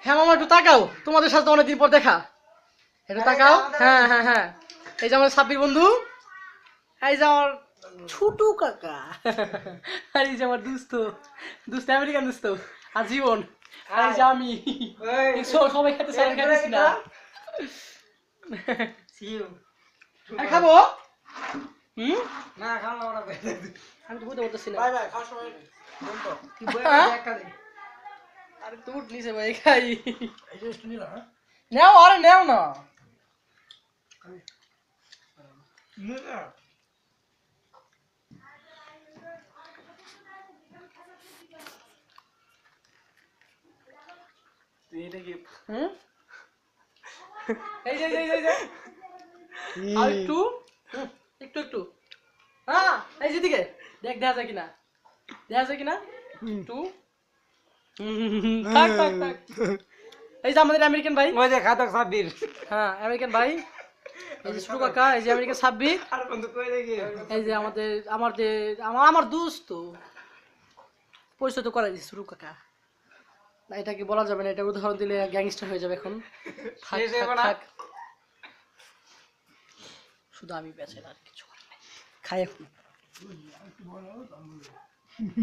হ্যাঁ মামা একটু তাকাও, তোমাদের সাথে অনেকদিন পর দেখা, একটু তাকাও। হ্যাঁ হ্যাঁ হ্যাঁ, এই যে আমার সাব্বির বন্ধু, এই যে আমার ছোট কাকা, আর এই যে আমার দুস্থ দুস্থ আমেরিকান দুস্থ আজীবন, আর এই যে আমি সবাই খেতে চাই খাইতেছি না। আর খাবো? হুম, না খাওয়া না আমি তো বুঝতে পারতেছি না। বাই বাই খাওয়ার সময় বলতো কি বই হ্যাঁ? একটা দে আরে তুই নিচে ভাই খাই, এই যে স্টুডি না নেও আরে নেও না। না তুই এটা কি হুম, এই যে এই যে আর একটু, একটু একটু, হ্যাঁ এই যে দিকে দেখ, দেখা যায় কিনা, দেখা যায় কিনা একটু। থাক থাক থাক। এই যে আমাদের আমেরিকান ভাই, ওই যে খাতক সাব্বির হ্যাঁ আমেরিকান ভাই, এই যে সুরু কাকা, এই যে আমেরিকান সাব্বির, আর বন্ধু কই দেখি এই যে আমার দোস্ত, পরিচয় তো করাই দিচ্ছে সুরু কাকা। না এটা কি বলা যাবে না, এটা উদাহরণ দিলে গ্যাংস্টার হয়ে যাবে এখন। থাক শেষ থাক হবে না? থাক, শুধু আমি বেঁচে, আর কিছু করার নাই, খাই এখন।